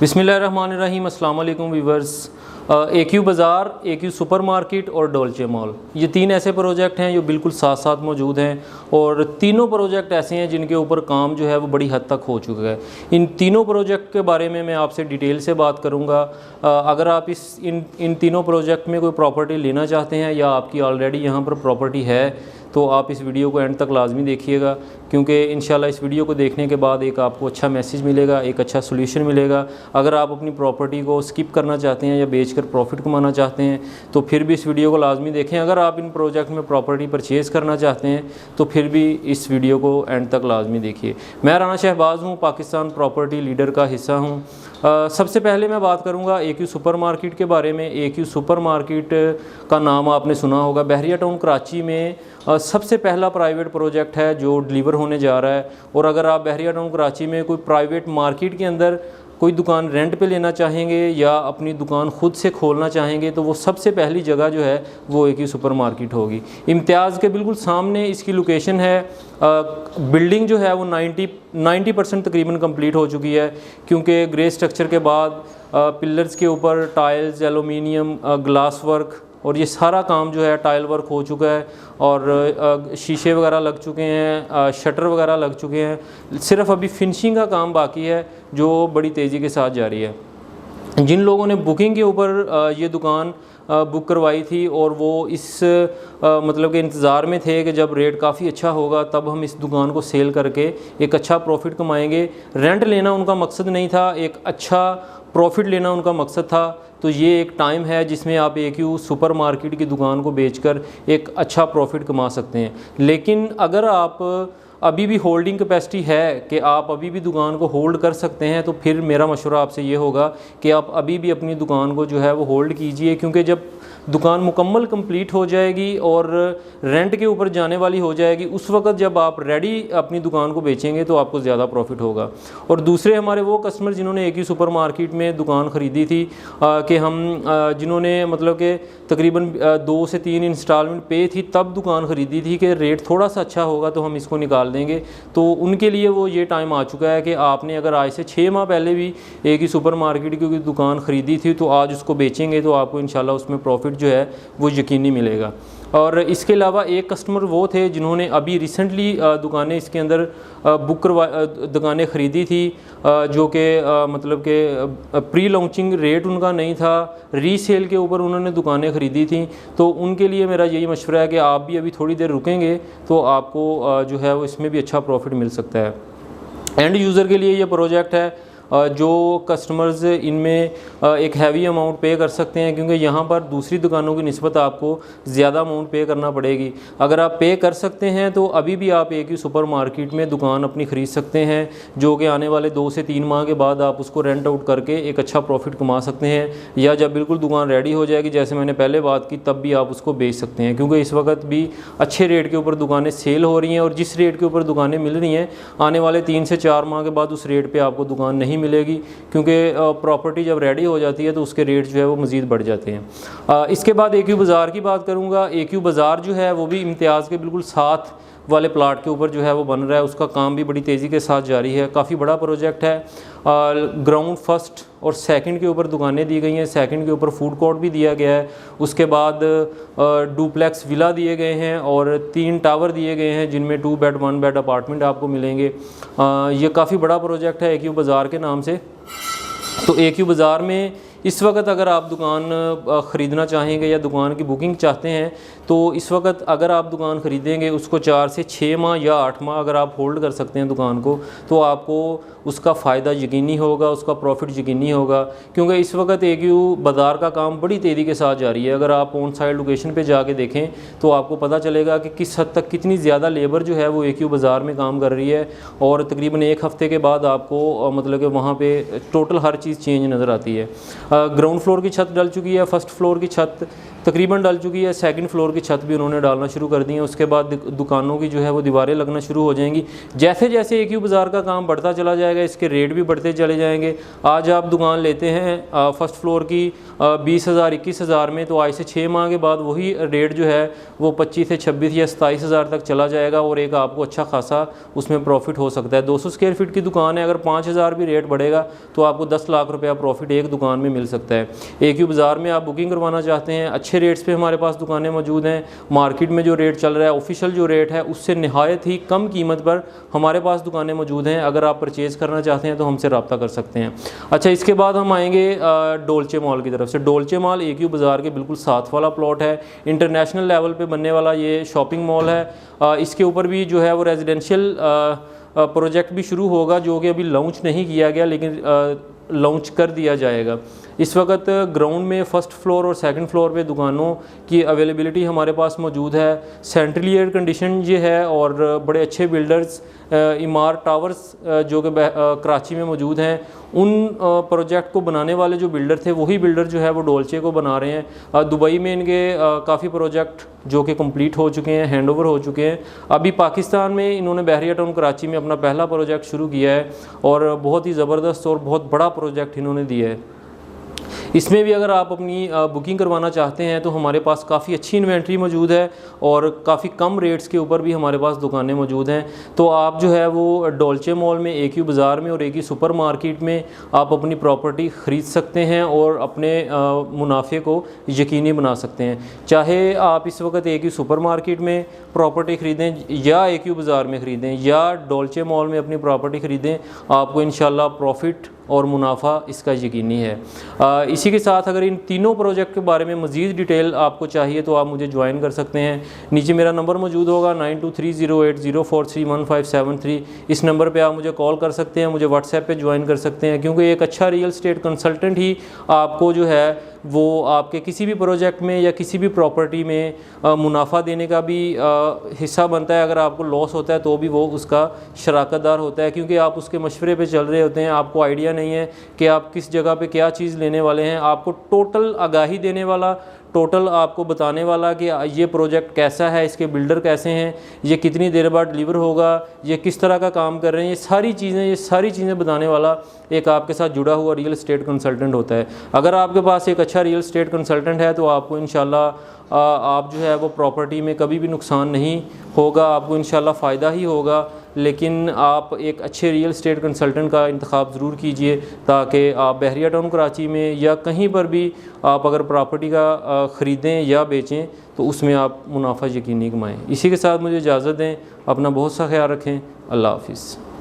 बिस्मिल्लाहिर्रहमानिर्रहीम। अस्सलाम वालेकुम व्यूवर्स। AQ बाज़ार, AQ सुपर मार्केट और डोल्चे मॉल, ये तीन ऐसे प्रोजेक्ट हैं जो बिल्कुल साथ साथ मौजूद हैं और तीनों प्रोजेक्ट ऐसे हैं जिनके ऊपर काम जो है वो बड़ी हद तक हो चुका है। इन तीनों प्रोजेक्ट के बारे में मैं आपसे डिटेल से बात करूंगा। अगर आप इन तीनों प्रोजेक्ट में कोई प्रॉपर्टी लेना चाहते हैं या आपकी ऑलरेडी यहाँ पर प्रॉपर्टी है तो आप इस वीडियो को एंड तक लाजमी देखिएगा, क्योंकि इंशाल्लाह इस वीडियो को देखने के बाद एक आपको अच्छा मैसेज मिलेगा, एक अच्छा सोल्यूशन मिलेगा। अगर आप अपनी प्रॉपर्टी को स्किप करना चाहते हैं या बेचकर प्रॉफिट कमाना चाहते हैं तो फिर भी इस वीडियो को लाजमी देखें। अगर आप इन प्रोजेक्ट में प्रॉपर्टी परचेज़ करना चाहते हैं तो फिर भी इस वीडियो को एंड तक लाजमी देखिए। मैं राना शहबाज हूँ, पाकिस्तान प्रॉपर्टी लीडर का हिस्सा हूँ। सबसे पहले मैं बात करूँगा AQ सुपर मार्केट के बारे में। AQ सुपर मार्केट का नाम आपने सुना होगा, बहरिया टाउन कराची में सबसे पहला प्राइवेट प्रोजेक्ट है जो डिलीवर होने जा रहा है। और अगर आप बहरिया टाउन कराची में कोई प्राइवेट मार्केट के अंदर कोई दुकान रेंट पे लेना चाहेंगे या अपनी दुकान खुद से खोलना चाहेंगे तो वो सबसे पहली जगह जो है वो AQ सुपर मार्केट होगी। इम्तियाज़ के बिल्कुल सामने इसकी लोकेशन है। बिल्डिंग जो है वो 90% तकरीबन कंप्लीट हो चुकी है, क्योंकि ग्रे स्ट्रक्चर के बाद पिलर्स के ऊपर टाइल्स, एलुमिनियम, ग्लास वर्क और ये सारा काम जो है टाइल वर्क हो चुका है और शीशे वगैरह लग चुके हैं, शटर वगैरह लग चुके हैं। सिर्फ अभी फिनिशिंग का काम बाकी है जो बड़ी तेज़ी के साथ जारी है। जिन लोगों ने बुकिंग के ऊपर ये दुकान बुक करवाई थी और वो इस मतलब के इंतज़ार में थे कि जब रेट काफ़ी अच्छा होगा तब हम इस दुकान को सेल करके एक अच्छा प्रॉफिट कमाएंगे। रेंट लेना उनका मकसद नहीं था, एक अच्छा प्रॉफिट लेना उनका मकसद था। तो ये एक टाइम है जिसमें आप AQ सुपर मार्केट की दुकान को बेचकर एक अच्छा प्रॉफिट कमा सकते हैं। लेकिन अगर आप अभी भी होल्डिंग कैपेसिटी है कि आप अभी भी दुकान को होल्ड कर सकते हैं तो फिर मेरा मशवरा आपसे ये होगा कि आप अभी भी अपनी दुकान को जो है वो होल्ड कीजिए, क्योंकि जब दुकान मुकम्मल कंप्लीट हो जाएगी और रेंट के ऊपर जाने वाली हो जाएगी उस वक्त जब आप रेडी अपनी दुकान को बेचेंगे तो आपको ज़्यादा प्रॉफिट होगा। और दूसरे हमारे वो कस्टमर जिन्होंने AQ सुपर मार्केट में दुकान ख़रीदी थी कि हम जिन्होंने मतलब कि तकरीबन 2 से 3 इंस्टॉलमेंट पे थी तब दुकान ख़रीदी थी कि रेट थोड़ा सा अच्छा होगा तो हम इसको निकाल देंगे, तो उनके लिए वो ये टाइम आ चुका है कि आपने अगर आज से 6 माह पहले भी AQ सुपर मार्केट की दुकान ख़रीदी थी तो आज उसको बेचेंगे तो आपको इंशाल्लाह उसमें प्रॉफिट जो है वो यकीनी मिलेगा। और इसके अलावा एक कस्टमर वो थे जिन्होंने अभी रिसेंटली दुकानें इसके अंदर दुकानें ख़रीदी थी जो कि मतलब कि प्री लॉन्चिंग रेट उनका नहीं था, रीसेल के ऊपर उन्होंने दुकानें ख़रीदी थी। तो उनके लिए मेरा यही मशवरा है कि आप भी अभी थोड़ी देर रुकेंगे तो आपको जो है वो इसमें भी अच्छा प्रॉफिट मिल सकता है। एंड यूज़र के लिए ये प्रोजेक्ट है जो कस्टमर्स इनमें एक हैवी अमाउंट पे कर सकते हैं, क्योंकि यहाँ पर दूसरी दुकानों की निस्बत आपको ज़्यादा अमाउंट पे करना पड़ेगी। अगर आप पे कर सकते हैं तो अभी भी आप AQ सुपर मार्केट में दुकान अपनी ख़रीद सकते हैं, जो कि आने वाले 2 से 3 माह के बाद आप उसको रेंट आउट करके एक अच्छा प्रॉफिट कमा सकते हैं, या जब बिल्कुल दुकान रेडी हो जाएगी जैसे मैंने पहले बात की तब भी आप उसको बेच सकते हैं, क्योंकि इस वक्त भी अच्छे रेट के ऊपर दुकानें सेल हो रही हैं और जिस रेट के ऊपर दुकानें मिल रही हैं आने वाले 3 से 4 माह के बाद उस रेट पर आपको दुकान नहीं मिलेगी, क्योंकि प्रॉपर्टी जब रेडी हो जाती है तो उसके रेट जो है वो मज़ीद बढ़ जाते हैं। इसके बाद AQ बाज़ार की बात करूँगा। AQ बाज़ार जो है वो भी इम्तियाज़ के बिल्कुल साथ वाले प्लाट के ऊपर जो है वो बन रहा है, उसका काम भी बड़ी तेज़ी के साथ जारी है। काफ़ी बड़ा प्रोजेक्ट है। ग्राउंड फर्स्ट और सेकंड के ऊपर दुकानें दी गई हैं, सेकंड के ऊपर फूड कोर्ट भी दिया गया है, उसके बाद डुप्लेक्स विला दिए गए हैं और 3 टावर दिए गए हैं जिनमें 2 बेड 1 बेड अपार्टमेंट आपको मिलेंगे। ये काफ़ी बड़ा प्रोजेक्ट है AQ बाज़ार के नाम से। तो AQ बाज़ार में इस वक्त अगर आप दुकान ख़रीदना चाहेंगे या दुकान की बुकिंग चाहते हैं तो इस वक्त अगर आप दुकान ख़रीदेंगे उसको 4 से 6 माह या 8 माह अगर आप होल्ड कर सकते हैं दुकान को तो आपको उसका फ़ायदा यकीनी होगा, उसका प्रॉफिट यकीनी होगा, क्योंकि इस वक्त AQ बाज़ार का काम बड़ी तेज़ी के साथ जारी है। अगर आप ऑन साइड लोकेशन पे जाके देखें तो आपको पता चलेगा कि किस हद तक कितनी ज़्यादा लेबर जो है वो AQ बाज़ार में काम कर रही है और तकरीबन 1 हफ़्ते के बाद आपको मतलब कि वहाँ पर टोटल हर चीज़ चेंज नज़र आती है। ग्राउंड फ्लोर की छत डल चुकी है, फर्स्ट फ्लोर की छत तकरीबन डल चुकी है। सेकंड फ्लोर की छत भी उन्होंने डालना शुरू कर दी है। उसके बाद दुकानों की जो है वो दीवारें लगना शुरू हो जाएंगी। जैसे जैसे AQ बाज़ार का काम बढ़ता चला जाएगा, इसके रेट भी बढ़ते चले जाएंगे। आज आप दुकान लेते हैं फर्स्ट फ्लोर की 20,000 21,000 में, तो आज से 6 माह के बाद वही रेट जो है वो 25 से 26 या 27,000 तक चला जाएगा और एक आपको अच्छा खासा उसमें प्रॉफिट हो सकता है। 200 स्क्वायर फीट की दुकान है, अगर 5,000 भी रेट बढ़ेगा तो आपको 10 लाख रुपया प्रॉफिट एक दुकान में मिल सकता है। AQ बाज़ार में आप बुकिंग करवाना चाहते हैं, अच्छे रेट्स पे हमारे पास दुकानें मौजूद हैं। मार्केट में जो रेट चल रहा है, ऑफिशियल जो रेट है, उससे नहायत ही कम कीमत पर हमारे पास दुकानें मौजूद हैं। अगर आप परचेज़ करना चाहते हैं तो हमसे रब्ता कर सकते हैं। अच्छा, इसके बाद हम आएंगे डोल्चे मॉल की तरफ से। डोल्चे मॉल AQ बाज़ार के बिल्कुल साथ वाला प्लॉट है। इंटरनेशनल लेवल पे बनने वाला ये शॉपिंग मॉल है। इसके ऊपर भी जो है वो रेजिडेंशियल प्रोजेक्ट भी शुरू होगा, जो कि अभी लॉन्च नहीं किया गया, लेकिन लॉन्च कर दिया जाएगा। इस वक्त ग्राउंड में फ़र्स्ट फ्लोर और सेकंड फ्लोर पे दुकानों की अवेलेबिलिटी हमारे पास मौजूद है। सेंट्रली एयर कंडीशन ये है और बड़े अच्छे बिल्डर्स इमार टावर्स जो कि कराची में मौजूद हैं, उन प्रोजेक्ट को बनाने वाले जो बिल्डर थे वही बिल्डर जो है वो डोल्चे को बना रहे हैं। दुबई में इनके काफ़ी प्रोजेक्ट जो कि कंप्लीट हो चुके हैं, हैंडओवर हो चुके हैं। अभी पाकिस्तान में इन्होंने बहरिया टाउन कराची में अपना पहला प्रोजेक्ट शुरू किया है और बहुत ही ज़बरदस्त और बहुत बड़ा प्रोजेक्ट इन्होंने दिया है। इसमें भी अगर आप अपनी बुकिंग करवाना चाहते हैं तो हमारे पास काफ़ी अच्छी इन्वेंट्री मौजूद है और काफ़ी कम रेट्स के ऊपर भी हमारे पास दुकानें मौजूद हैं। तो आप जो है वो डोल्चे मॉल में, AQ बाज़ार में और AQ सुपर मार्केट में आप अपनी प्रॉपर्टी ख़रीद सकते हैं और अपने मुनाफे को यकीनी बना सकते हैं। चाहे आप इस वक्त AQ सुपर मार्केट में प्रॉपर्टी ख़रीदें या AQ बाज़ार में ख़रीदें या डोल्चे मॉल में अपनी प्रॉपर्टी ख़रीदें, आपको इंशाल्लाह प्रॉफिट और मुनाफा इसका यकीनी है। इसी के साथ अगर इन तीनों प्रोजेक्ट के बारे में मज़ीद डिटेल आपको चाहिए तो आप मुझे ज्वाइन कर सकते हैं। नीचे मेरा नंबर मौजूद होगा 923080431573। इस नंबर पे आप मुझे कॉल कर सकते हैं, मुझे व्हाट्सएप पे ज्वाइन कर सकते हैं, क्योंकि एक अच्छा रियल एस्टेट कंसल्टेंट ही आपको जो है वो आपके किसी भी प्रोजेक्ट में या किसी भी प्रॉपर्टी में मुनाफा देने का भी हिस्सा बनता है। अगर आपको लॉस होता है तो भी वो उसका शराकतदार होता है, क्योंकि आप उसके मशवरे पे चल रहे होते हैं। आपको आइडिया नहीं है कि आप किस जगह पे क्या चीज़ लेने वाले हैं। आपको टोटल आगाही देने वाला, टोटल आपको बताने वाला कि ये प्रोजेक्ट कैसा है, इसके बिल्डर कैसे हैं, ये कितनी देर बाद डिलीवर होगा, ये किस तरह का काम कर रहे हैं, ये सारी चीज़ें बताने वाला एक आपके साथ जुड़ा हुआ रियल एस्टेट कंसल्टेंट होता है। अगर आपके पास एक अच्छा रियल एस्टेट कंसल्टेंट है तो आपको इंशाल्लाह आप जो है वो प्रॉपर्टी में कभी भी नुकसान नहीं होगा, आपको इंशाल्लाह फ़ायदा ही होगा। लेकिन आप एक अच्छे रियल एस्टेट कंसल्टेंट का इंतखाब ज़रूर कीजिए, ताकि आप बहरिया टाउन कराची में या कहीं पर भी आप अगर प्रॉपर्टी का ख़रीदें या बेचें तो उसमें आप मुनाफा यकीनी कमाएँ। इसी के साथ मुझे इजाज़त दें। अपना बहुत सा ख्याल रखें। अल्लाह हाफ़िज़।